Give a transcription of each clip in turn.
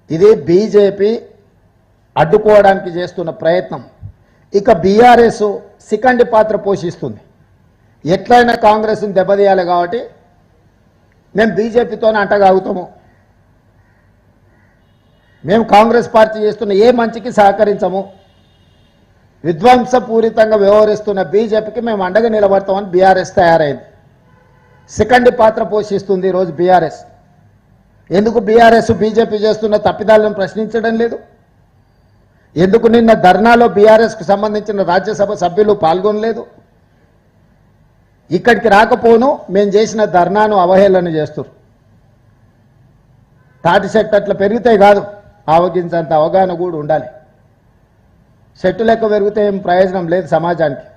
ఇది బీజేపీ అడ్డుకోవడానికి చేస్తున్న ప్రయత్నం. ఇక బీఆర్ఎస్ సికండి పాత్ర పోషిస్తుంది. ఎట్లయినా కాంగ్రెస్ని దెబ్బతీయాలి కాబట్టి మేము బీజేపీతోనే అంటగాగుతాము, మేము కాంగ్రెస్ పార్టీ చేస్తున్న ఏ మంచికి సహకరించము, విధ్వంసపూరితంగా వ్యవహరిస్తున్న బీజేపీకి మేము అండగా నిలబడతామని బీఆర్ఎస్ తయారైంది. సికండి పాత్ర పోషిస్తుంది ఈరోజు బీఆర్ఎస్. ఎందుకు బీఆర్ఎస్ బీజేపీ చేస్తున్న తప్పిదాలను ప్రశ్నించడం లేదు? ఎందుకు నిన్న ధర్నాలో బీఆర్ఎస్కు సంబంధించిన రాజ్యసభ సభ్యులు పాల్గొనలేదు? ఇక్కడికి రాకపోను మేము చేసిన ధర్నాను అవహేళన చేస్తారు. తాటి చెట్టు అట్లా పెరిగితే కాదు, ఆవగించంత అవగాహన కూడా ఉండాలి. చెట్టు లెక్క పెరిగితే ఏం ప్రయోజనం లేదు సమాజానికి,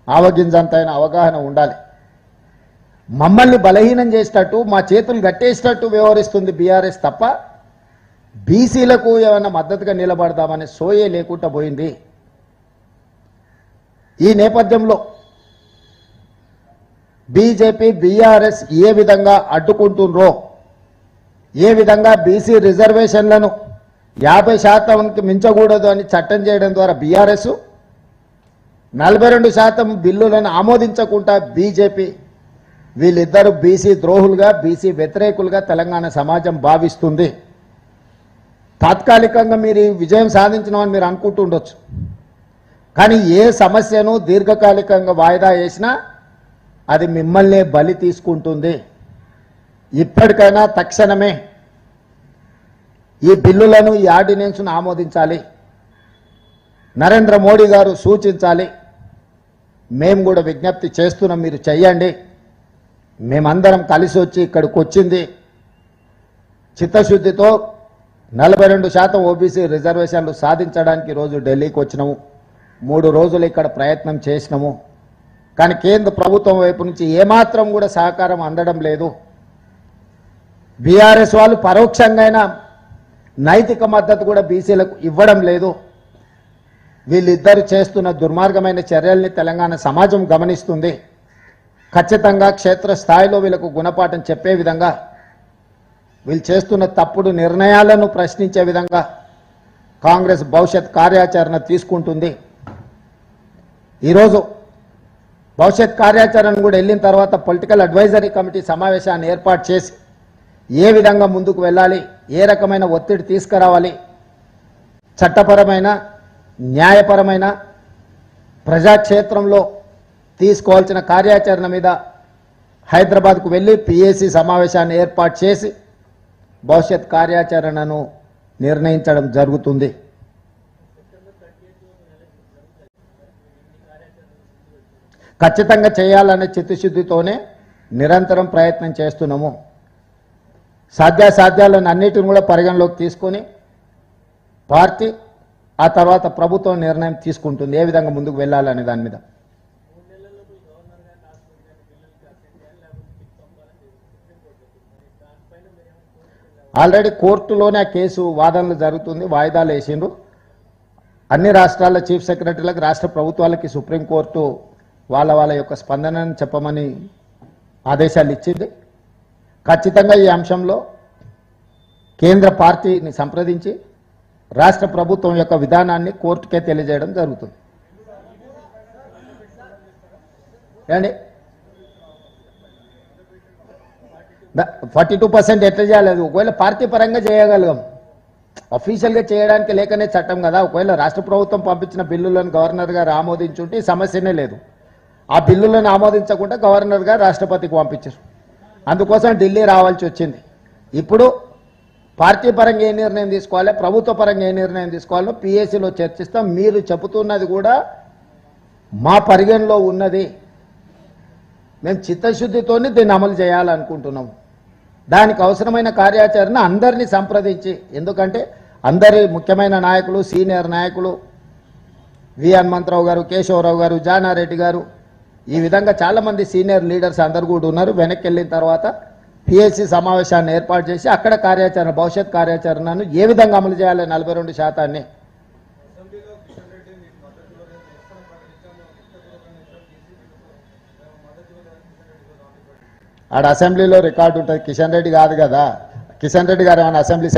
ఆవగించంత అయిన అవగాహన ఉండాలి. మమ్మల్ని బలహీనం చేసేటట్టు, మా చేతులు గట్టేసేటట్టు వ్యవహరిస్తుంది బీఆర్ఎస్ తప్ప బీసీలకు ఏమైనా మద్దతుగా నిలబడదామనే సోయే లేకుండా పోయింది. ఈ నేపథ్యంలో బీజేపీ బీఆర్ఎస్ ఏ విధంగా అడ్డుకుంటుండ్రో, ఏ విధంగా బీసీ రిజర్వేషన్లను 50% మించకూడదు అని చట్టం చేయడం ద్వారా బీఆర్ఎస్, 42% బిల్లులను ఆమోదించకుండా బీజేపీ, వీళ్ళిద్దరూ బీసీ ద్రోహులుగా, బీసీ వ్యతిరేకులుగా తెలంగాణ సమాజం భావిస్తుంది. తాత్కాలికంగా మీరు విజయం సాధించినామని మీరు అనుకుంటుండొచ్చు, కానీ ఏ సమస్యను దీర్ఘకాలికంగా వాయిదా వేసినా అది మిమ్మల్నే బలి తీసుకుంటుంది. ఇప్పటికైనా తక్షణమే ఈ బిల్లులను, ఈ ఆర్డినెన్స్ను ఆమోదించాలి. నరేంద్ర మోడీ గారు సూచించాలి. మేము కూడా విజ్ఞప్తి చేస్తున్నాం, మీరు చెయ్యండి. మేమందరం కలిసి వచ్చి ఇక్కడికి వచ్చింది చిత్తశుద్ధితో 42% ఓబీసీ రిజర్వేషన్లు సాధించడానికి ఈరోజు ఢిల్లీకి వచ్చినాము. 3 రోజులు ఇక్కడ ప్రయత్నం చేసినాము. కానీ కేంద్ర ప్రభుత్వం వైపు నుంచి ఏమాత్రం కూడా సహకారం అందడం లేదు. బీఆర్ఎస్ వాళ్ళు పరోక్షంగా నైతిక మద్దతు కూడా బీసీలకు ఇవ్వడం లేదు. వీళ్ళిద్దరు చేస్తున్న దుర్మార్గమైన చర్యల్ని తెలంగాణ సమాజం గమనిస్తుంది. ఖచ్చితంగా క్షేత్రస్థాయిలో వీళ్ళకు గుణపాఠం చెప్పే విధంగా, వీళ్ళు చేస్తున్న తప్పుడు నిర్ణయాలను ప్రశ్నించే విధంగా కాంగ్రెస్ భవిష్యత్ కార్యాచరణ తీసుకుంటుంది. ఈరోజు భవిష్యత్ కార్యాచరణ కూడా వెళ్ళిన తర్వాత పొలిటికల్ అడ్వైజరీ కమిటీ సమావేశాన్ని ఏర్పాటు చేసి ఏ విధంగా ముందుకు వెళ్ళాలి, ఏ రకమైన ఒత్తిడి తీసుకురావాలి, చట్టపరమైన, న్యాయపరమైన, ప్రజాక్షేత్రంలో తీసుకోవాల్సిన కార్యాచరణ మీద హైదరాబాద్కు వెళ్ళి పిఏసీ సమావేశాన్ని ఏర్పాటు చేసి భవిష్యత్ కార్యాచరణను నిర్ణయించడం జరుగుతుంది. ఖచ్చితంగా చేయాలనే చిత్తశుద్ధితోనే నిరంతరం ప్రయత్నం చేస్తున్నాము. సాధ్యాసాధ్యాలను అన్నిటిని కూడా పరిగణలోకి తీసుకొని పార్టీ, ఆ తర్వాత ప్రభుత్వం నిర్ణయం తీసుకుంటుంది ఏ విధంగా ముందుకు వెళ్ళాలనే దాని మీద. ఆల్రెడీ కోర్టులోనే ఆ కేసు వాదనలు జరుగుతుంది, వాయిదాలు వేసిండ్రు. అన్ని రాష్ట్రాల చీఫ్ సెక్రటరీలకు, రాష్ట్ర ప్రభుత్వాలకి సుప్రీంకోర్టు వాళ్ళ యొక్క స్పందనను చెప్పమని ఆదేశాలు ఇచ్చింది. ఖచ్చితంగా ఈ అంశంలో కేంద్ర పార్టీని సంప్రదించి రాష్ట్ర ప్రభుత్వం యొక్క విధానాన్ని కోర్టుకే తెలియజేయడం జరుగుతుంది. ఏమండి 42% ఎట్లా చేయాలి? ఒకవేళ పార్టీ పరంగా చేయగలం, అఫీషియల్గా చేయడానికి లేకనే చట్టం కదా. ఒకవేళ రాష్ట్ర ప్రభుత్వం పంపించిన బిల్లులను గవర్నర్ గారు ఆమోదించుంటే సమస్యనే లేదు. ఆ బిల్లులను ఆమోదించకుండా గవర్నర్ గారు రాష్ట్రపతికి పంపించారు. అందుకోసం ఢిల్లీ రావాల్సి వచ్చింది. ఇప్పుడు పార్టీ పరంగా ఏ నిర్ణయం తీసుకోవాలి, ప్రభుత్వ పరంగా ఏ నిర్ణయం తీసుకోవాలో పిఏసీలో చర్చిస్తాం. మీరు చెబుతున్నది కూడా మా పరిగణలో ఉన్నది. మేము చిత్తశుద్ధితోనే దీన్ని అమలు చేయాలనుకుంటున్నాము. దానికి అవసరమైన కార్యాచరణ అందరినీ సంప్రదించి, ఎందుకంటే అందరి ముఖ్యమైన నాయకులు, సీనియర్ నాయకులు, వి హనుమంతరావు గారు, కేశవరావు గారు, జానారెడ్డి గారు, ఈ విధంగా చాలామంది సీనియర్ లీడర్స్ అందరు కూడా ఉన్నారు. వెనక్కి వెళ్ళిన తర్వాత పిఎస్సి సమావేశాన్ని ఏర్పాటు చేసి అక్కడ కార్యాచరణ, భవిష్యత్ కార్యాచరణను ఏ విధంగా అమలు చేయాలి 42%. ఆడ అసెంబ్లీలో రికార్డు ఉంటుంది. కిషన్ రెడ్డి కాదు కదా, కిషన్ రెడ్డి గారు ఏమైనా అసెంబ్లీ